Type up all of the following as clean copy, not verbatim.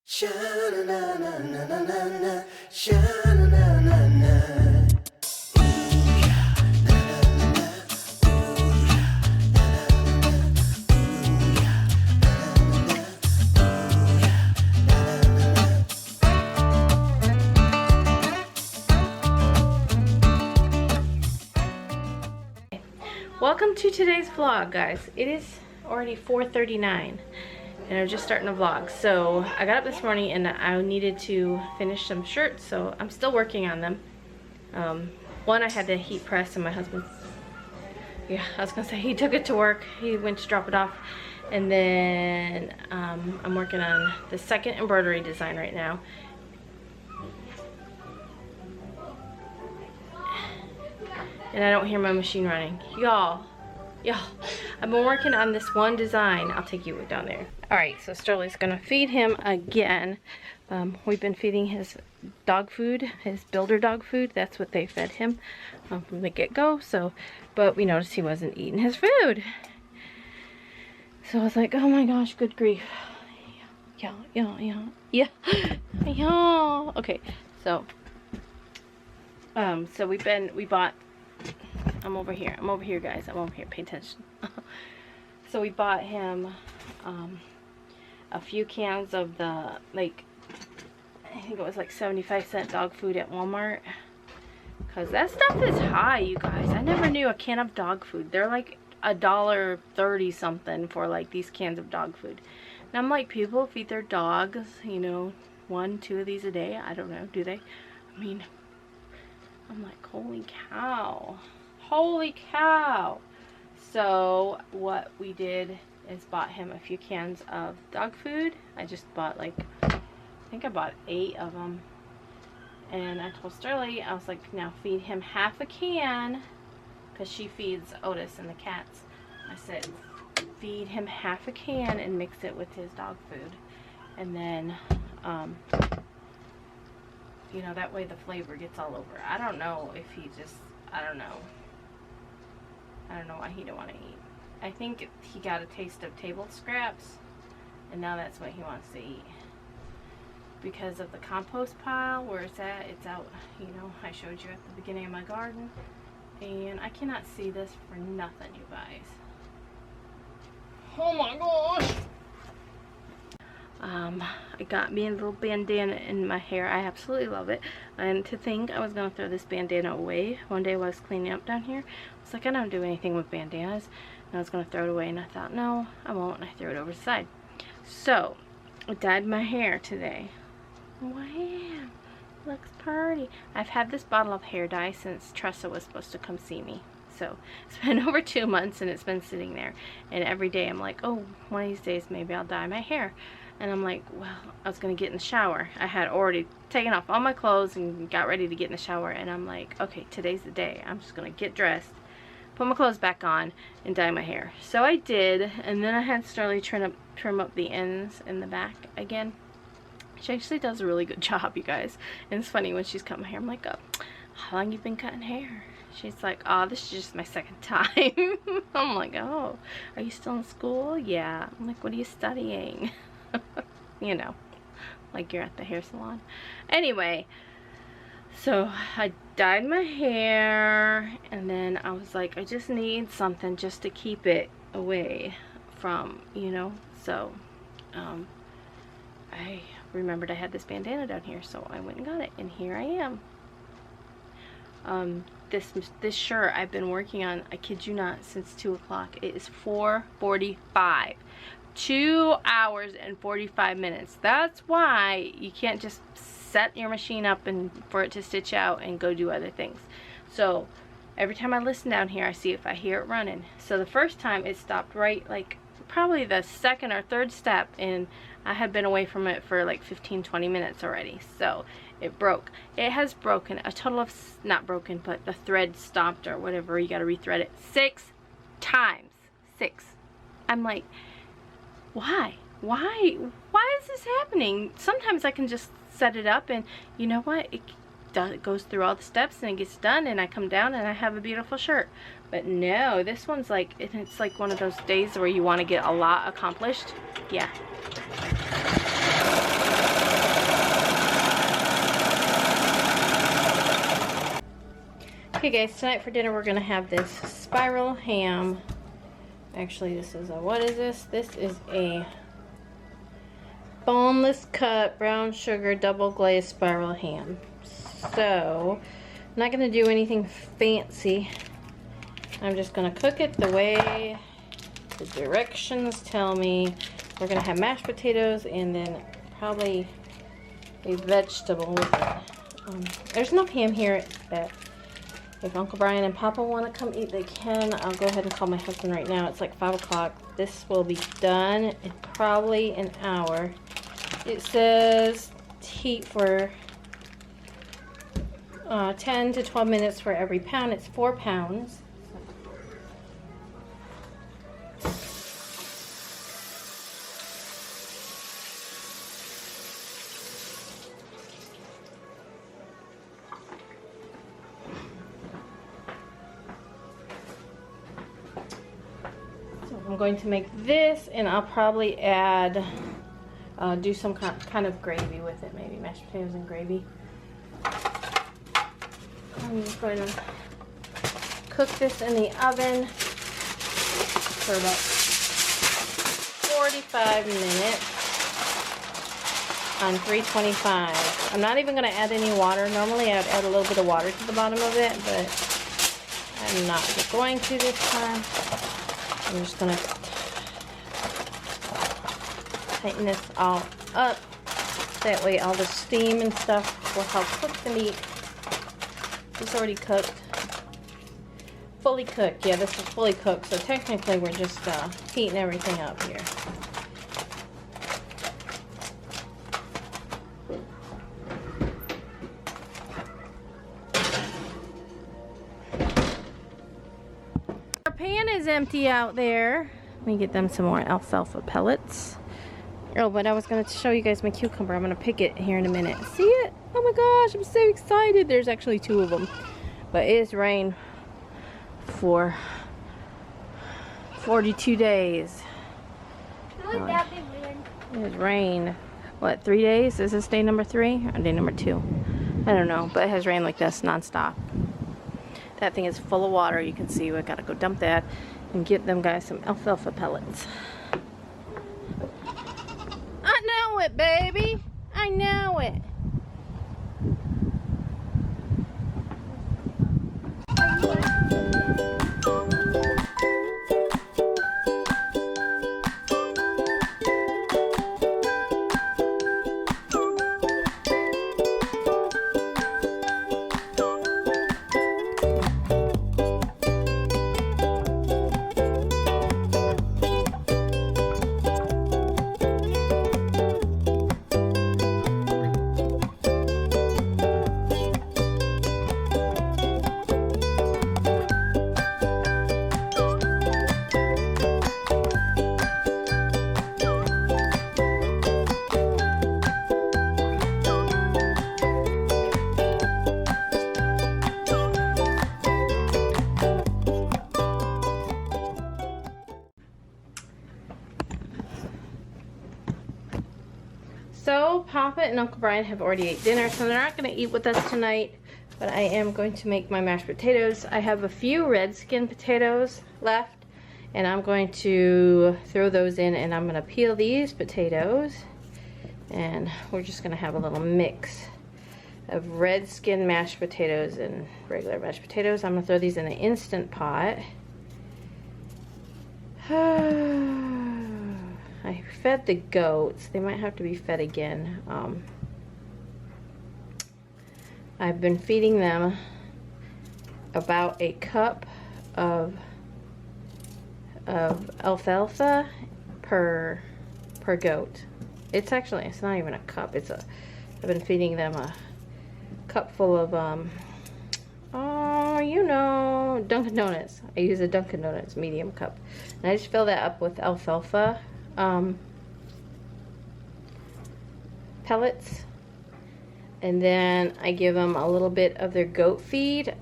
Sha-na-na-na-na-na-na, sha-na-na-na-na. Welcome to today's vlog, guys. It is already 4:39 and I'm just starting a vlog. So I got up this morning and I needed to finish some shirts, so I'm still working on them. One I had to heat press, and my husband, I was gonna say, he took it to work. He went to drop it off, and then I'm working on the second embroidery design right now. And I don't hear my machine running. Y'all, I've been working on this one design. I'll take you down there. Alright, so Sterling's gonna feed him again. We've been feeding his dog food, his builder dog food. That's what they fed him from the get-go. So, but we noticed he wasn't eating his food. So I was like, oh my gosh, good grief. Yeah. Okay, so we bought, I'm over here guys, I'm over here, pay attention. So we bought him a few cans of the, like, I think it was like 75-cent dog food at Walmart, because that stuff is high, you guys. I never knew a can of dog food, they're like $1.30 something for like these cans of dog food. And I'm like, people feed their dogs, you know, 1-2 of these a day. I don't know, do they? I mean, I'm like, holy cow. So what we did is bought him a few cans of dog food. I just bought like, I think I bought 8 of them. And I told Swirly, I was like, now feed him half a can, because she feeds Otis and the cats. I said, feed him half a can and mix it with his dog food. And then, you know, that way the flavor gets all over. I don't know if he just, I don't know why he don't want to eat. I think he got a taste of table scraps, and now that's what he wants to eat. Because of the compost pile where it's at, it's out, you know, I showed you at the beginning of my garden. And I cannot see this for nothing, you guys. Oh my gosh! I got me a little bandana in my hair. I absolutely love it. And to think I was going to throw this bandana away one day while I was cleaning up down here. I was like, I don't do anything with bandanas. And I was going to throw it away, and I thought, no, I won't. And I threw it over the side. So, I dyed my hair today. Wow, looks pretty. I've had this bottle of hair dye since Tressa was supposed to come see me. So, it's been over 2 months and it's been sitting there. And every day I'm like, oh, one of these days maybe I'll dye my hair. And I'm like, well, I was going to get in the shower. I had already taken off all my clothes and got ready to get in the shower. And I'm like, okay, today's the day. I'm just going to get dressed, put my clothes back on, and dye my hair. So I did. And then I had Starly trim up the ends in the back again. She actually does a really good job, you guys. And it's funny when she's cutting my hair. I'm like, oh, how long you been cutting hair? She's like, oh, this is just my second time. I'm like, oh, are you still in school? Yeah. I'm like, what are you studying? You know, like you're at the hair salon. Anyway, so I dyed my hair, and then I was like, I just need something just to keep it away from, you know. So I remembered I had this bandana down here, so I went and got it, and here I am. This shirt I've been working on, I kid you not, since 2 o'clock. It is 4:45. 2 hours and 45 minutes. That's why you can't just set your machine up and for it to stitch out and go do other things. So every time I listen down here, I see if I hear it running. So the first time it stopped right, like probably the second or third step, and I had been away from it for like 15-20 minutes already. So it broke. It has broken a total of, not broken, but the thread stopped or whatever. You got to rethread it 6 times. 6. I'm like, why is this happening? Sometimes I can just set it up, and you know what, it goes through all the steps and it gets done, and I come down and I have a beautiful shirt. But no, this one's like, it's like one of those days where you want to get a lot accomplished. Yeah. Okay guys, tonight for dinner we're gonna have this spiral ham. Actually, this is a, what is this? This is a boneless cut brown sugar double glazed spiral ham. So, I'm not gonna do anything fancy. I'm just gonna cook it the way the directions tell me. We're gonna have mashed potatoes and then probably a vegetable with it. There's enough ham here that if Uncle Brian and Papa want to come eat, they can. I'll go ahead and call my husband right now. It's like 5 o'clock. This will be done in probably an hour. It says heat for 10 to 12 minutes for every pound. It's 4 pounds. I'm going to make this, and I'll probably add, do some kind of gravy with it, maybe mashed potatoes and gravy. I'm just going to cook this in the oven for about 45 minutes on 325. I'm not even going to add any water. Normally I would add a little bit of water to the bottom of it, but I'm not going to this time. I'm just going to tighten this all up. That way all the steam and stuff will help cook the meat. It's already cooked. Fully cooked. Yeah, this is fully cooked. So technically we're just heating everything up here. Pan is empty out there. Let me get them some more alfalfa pellets. Oh, but I was going to show you guys my cucumber. I'm going to pick it here in a minute. See it? Oh my gosh, I'm so excited. There's actually 2 of them. But it has rained for 42 days. It has rained, what, 3 days? Is this day number 3 or day number 2? I don't know, but it has rained like this nonstop. That thing is full of water. You can see we gotta go dump that and get them guys some alfalfa pellets. I know it, baby. I know it. So Papa and Uncle Brian have already ate dinner, so they're not going to eat with us tonight, but I am going to make my mashed potatoes. I have a few red skin potatoes left, and I'm going to throw those in, and I'm going to peel these potatoes, and we're just going to have a little mix of red skin mashed potatoes and regular mashed potatoes. I'm going to throw these in the Instant Pot. I fed the goats. They might have to be fed again. I've been feeding them about a cup of alfalfa per goat. It's not even a cup. I've been feeding them a cup full of you know, Dunkin' Donuts. I use a Dunkin' Donuts medium cup, and I just fill that up with alfalfa pellets, and then I give them a little bit of their goat feed.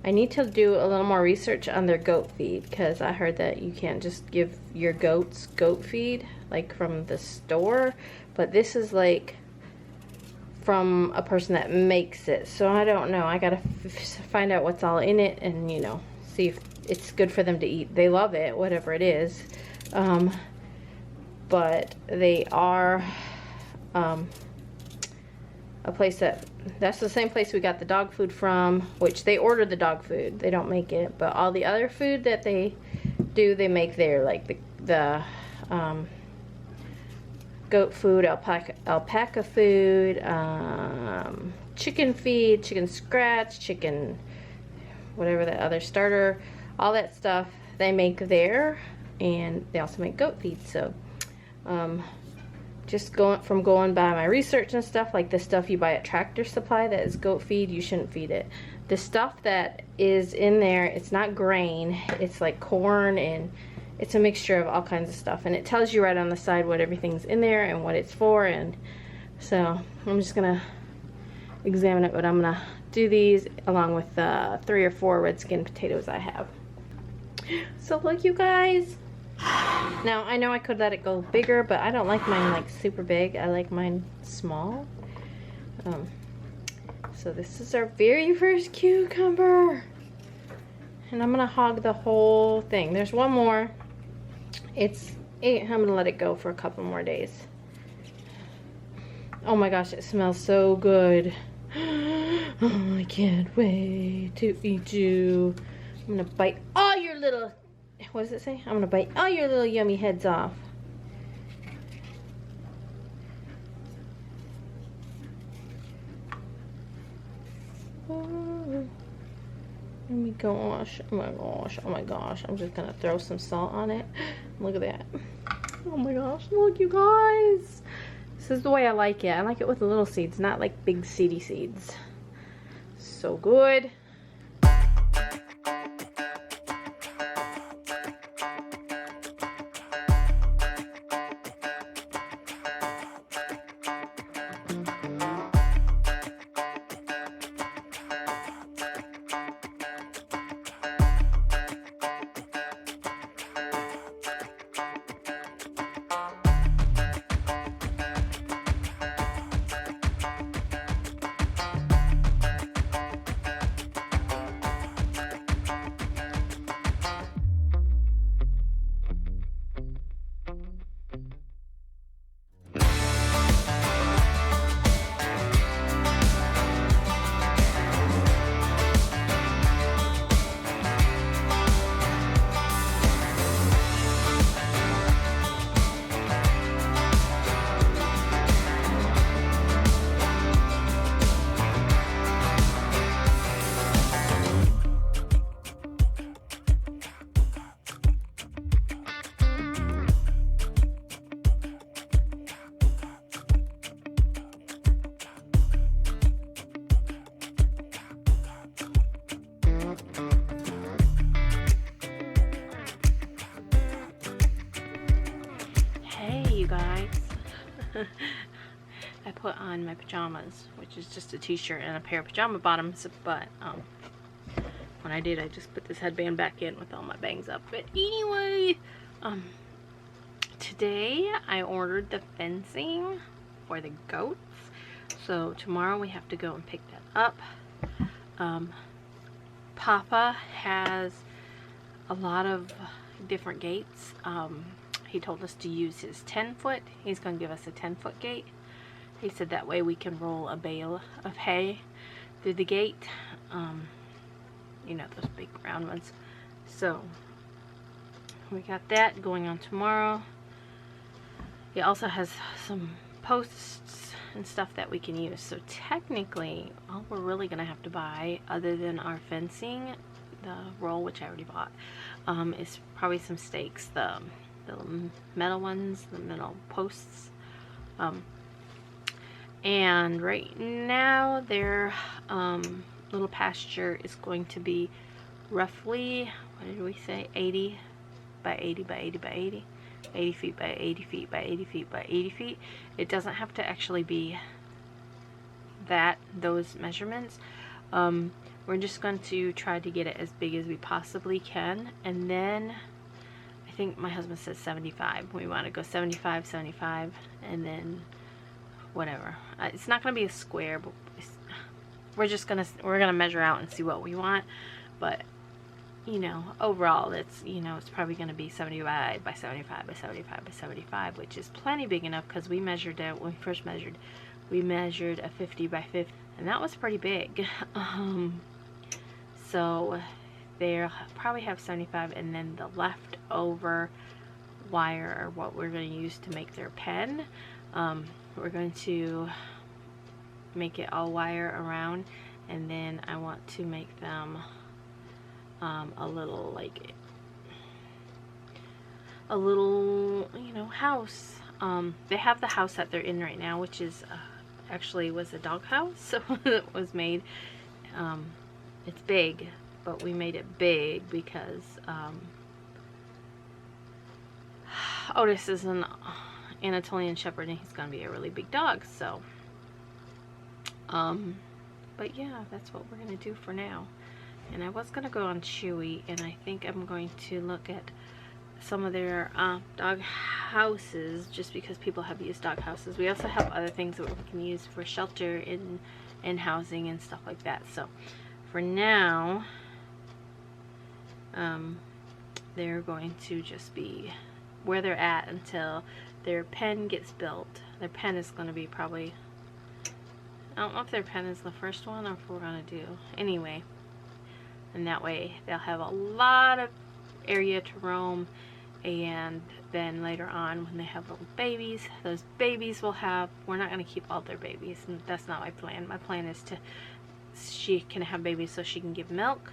I need to do a little more research on their goat feed, because I heard that you can't just give your goats goat feed like from the store, but this is like from a person that makes it. So I don't know. I gotta find out what's all in it and, you know, see if it's good for them to eat. They love it, whatever it is. But they are a place that's the same place we got the dog food from, which they order the dog food. They don't make it, but all the other food that they do, they make there, like the goat food, alpaca food, chicken feed, chicken scratch, chicken, whatever that other starter, all that stuff they make there, and they also make goat feed. So just going by my research and stuff, like the stuff you buy at Tractor Supply that is goat feed, you shouldn't feed it. The stuff that is in there, it's not grain, it's like corn, and it's a mixture of all kinds of stuff, and it tells you right on the side what everything's in there and what it's for. And so I'm just gonna examine it, but I'm gonna do these along with 3 or 4 red skin potatoes I have. So look, you guys. Now I know I could let it go bigger, but I don't like mine like super big. I like mine small. So this is our very first cucumber, and I'm gonna hog the whole thing. There's one more. I'm gonna let it go for a couple more days. Oh my gosh, it smells so good. Oh, I can't wait to eat you. I'm gonna bite all your little, what does it say? I'm gonna bite all your little yummy heads off. Oh my gosh, oh my gosh, oh my gosh. I'm just gonna throw some salt on it. Look at that. Oh my gosh, look, you guys. This is the way I like it. I like it with the little seeds, not like big seedy seeds. So good. I put on my pajamas, which is just a t-shirt and a pair of pajama bottoms, but when I did, I just put this headband back in with all my bangs up. But anyway, today I ordered the fencing for the goats, so tomorrow we have to go and pick that up. Papa has a lot of different gates. He told us to use his 10-foot. He's going to give us a 10-foot gate. He said that way we can roll a bale of hay through the gate. You know, those big round ones. So we got that going on tomorrow. He also has some posts and stuff that we can use. So technically, all we're really going to have to buy, other than our fencing, the roll, which I already bought, is probably some stakes. The metal ones, the metal posts. And right now their little pasture is going to be roughly, what did we say, 80 by 80 by 80 by 80, 80 feet by 80 feet by 80 feet by 80 feet. It doesn't have to actually be those measurements. We're just going to try to get it as big as we possibly can, and then I think my husband said 75. We want to go 75, 75, and then whatever. It's not gonna be a square, but we're gonna measure out and see what we want. But you know, overall, it's, you know, it's probably gonna be 75 by 75 by 75 by 75, which is plenty big enough, because we measured it when we first measured. We measured a 50 by 50, and that was pretty big. So they'll probably have 75, and then the leftover wire are what we're going to use to make their pen. We're going to make it all wire around, and then I want to make them a little, like a little, you know, house. They have the house that they're in right now, which is actually was a dog house. So it was made, it's big, but we made it big because Otis is an Anatolian Shepherd, and he's gonna be a really big dog. So but yeah, that's what we're gonna do for now. And I was gonna go on Chewy, and I think I'm going to look at some of their dog houses, just because people have used dog houses. We also have other things that we can use for shelter and housing and stuff like that. So for now, they're going to just be where they're at until their pen gets built. Their pen is going to be probably, I don't know if their pen is the first one or if we're going to do anyway. And that way they'll have a lot of area to roam, and then later on when they have little babies, those babies will have, we're not going to keep all their babies, and that's not my plan. My plan is to, she can have babies so she can give milk,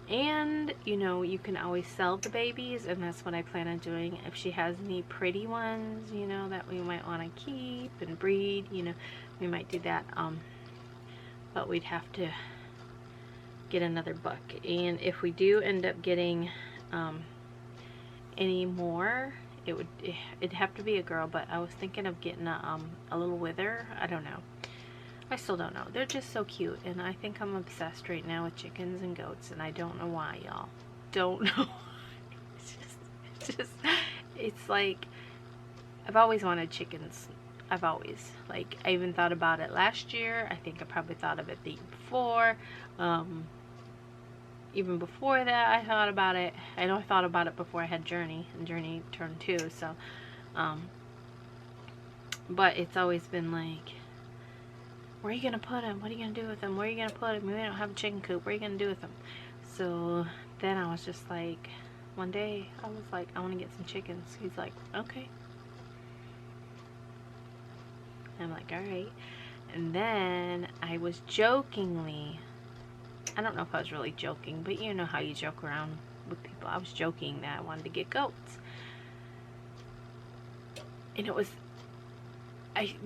and you know, you can always sell the babies, and that's what I plan on doing. If she has any pretty ones, you know, that we might want to keep and breed, you know, we might do that. But we'd have to get another buck, and if we do end up getting any more, it'd have to be a girl. But I was thinking of getting a little wither. I don't know. I still don't know. They're just so cute, and I think I'm obsessed right now with chickens and goats, and I don't know why, y'all. Don't know. It's like, I've always wanted chickens. I've always, like, I even thought about it last year. I think I probably thought of it the year before. Even before that, I thought about it. I know I thought about it before I had Journey, and Journey turned 2, so, but it's always been like, where are you gonna put them? What are you gonna do with them? Where are you gonna put them? We don't have a chicken coop. What are you gonna do with them? So then I was just like, one day I was like, I want to get some chickens. He's like, okay. I'm like, all right. And then I was jokingly, I don't know if I was really joking, but you know how you joke around with people. I was joking that I wanted to get goats. And it was,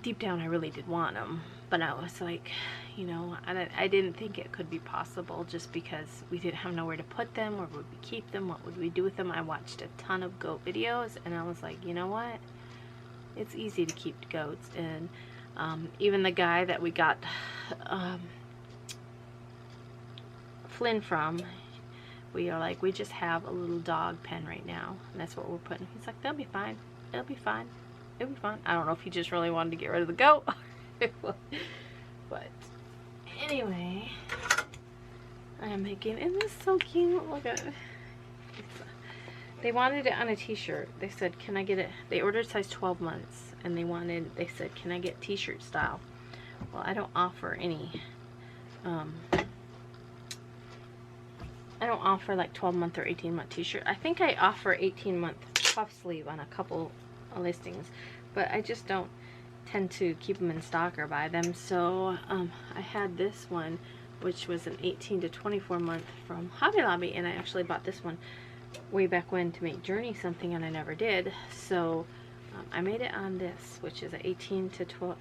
deep down I really did want them. But I was like, you know, I didn't think it could be possible, just because we didn't have nowhere to put them. Where would we keep them? What would we do with them? I watched a ton of goat videos, and I was like, you know what? It's easy to keep goats. And even the guy that we got Flynn from, we are like, we just have a little dog pen right now, and that's what we're putting. He's like, they'll be fine. It'll be fine. It'll be fine. I don't know if he just really wanted to get rid of the goat. But anyway, I am making, and this is so cute. Look at it. They wanted it on a t-shirt. They said, can I get it? They ordered size 12 months, and they said, can I get t-shirt style? Well, I don't offer any, I don't offer like 12-month or 18-month t-shirt. I think I offer 18-month puff sleeve on a couple of listings, but I just don't tend to keep them in stock or buy them. So I had this one, which was an 18 to 24 month from Hobby Lobby, and I actually bought this one way back when to make Journey something, and I never did. So I made it on this, which is an 18 to 12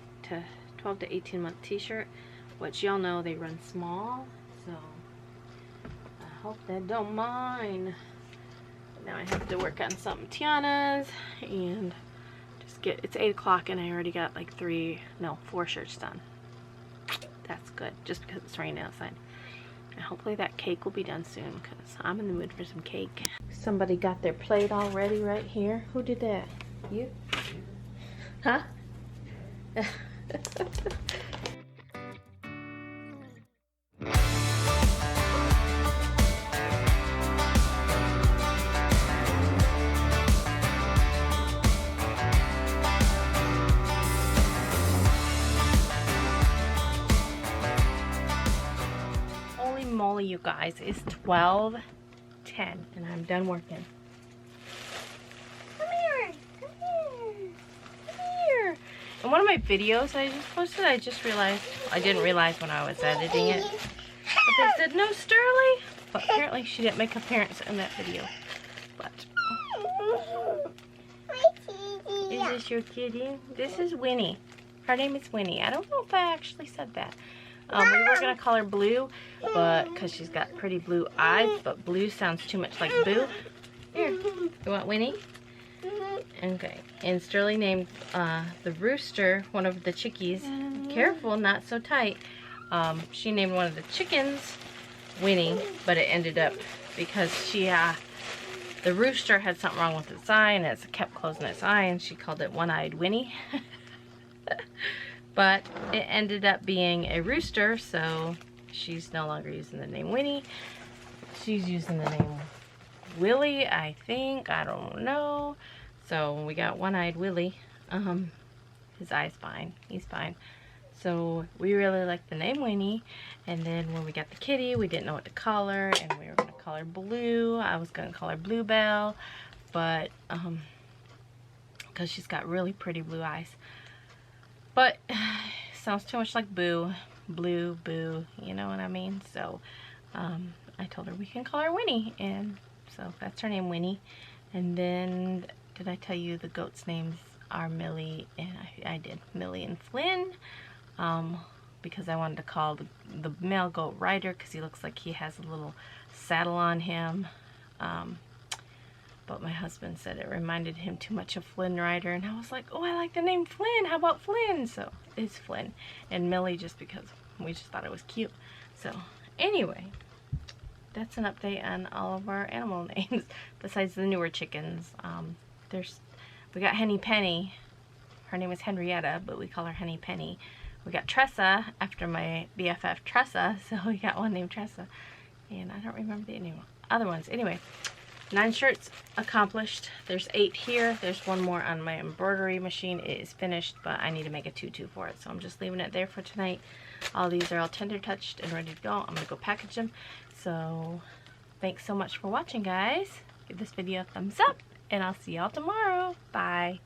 to 18 month t-shirt, which y'all know they run small, so I hope they don't mind. Now I have to work on some Tiana's and just get, it's 8 o'clock and I already got like 4 shirts done. That's good, just because it's raining outside. And hopefully that cake will be done soon, because I'm in the mood for some cake. Somebody got their plate all ready right here. Who did that? You? Huh? Holy moly, you guys, it's 12:10 and I'm done working. Come here, come here, come here. In one of my videos I just posted, I just realized, I didn't realize when I was editing it, but they said no Sterling, but apparently she didn't make an appearance in that video. But is this your kitty? This is Winnie. Her name is Winnie. I don't know if I actually said that. We were going to call her Blue, but because she's got pretty blue eyes, but Blue sounds too much like Boo. Here, you want Winnie? Okay, and Sterling named the rooster, one of the chickies, careful, not so tight. She named one of the chickens Winnie, but it ended up because the rooster had something wrong with its eye, and it kept closing its eye, and she called it One-Eyed Winnie. But it ended up being a rooster, so she's no longer using the name Winnie. She's using the name Willie, I think. I don't know. So we got One-Eyed Willie. His eye's fine. He's fine. So we really like the name Winnie. And then when we got the kitty, we didn't know what to call her, and we were going to call her Blue. I was going to call her Bluebell, but because she's got really pretty blue eyes. But sounds too much like Boo, Blue, Boo, you know what I mean? So I told her we can call her Winnie, and so that's her name, Winnie. And then, did I tell you the goats' names are Millie, and I did, Millie and Flynn, because I wanted to call the male goat Ryder, because he looks like he has a little saddle on him. But my husband said it reminded him too much of Flynn Rider, and I was like, oh, I like the name Flynn. How about Flynn? So it's Flynn. And Millie just because we just thought it was cute. So anyway, that's an update on all of our animal names besides the newer chickens. We got Henny Penny. Her name is Henrietta, but we call her Henny Penny. We got Tressa after my BFF Tressa, so we got one named Tressa. And I don't remember the other ones. Anyway, 9 shirts accomplished. There's 8 here. There's one more on my embroidery machine. It is finished, but I need to make a tutu for it, so I'm just leaving it there for tonight. All these are all tender touched and ready to go. I'm gonna go package them. So thanks so much for watching, guys. Give this video a thumbs up, and I'll see y'all tomorrow. Bye.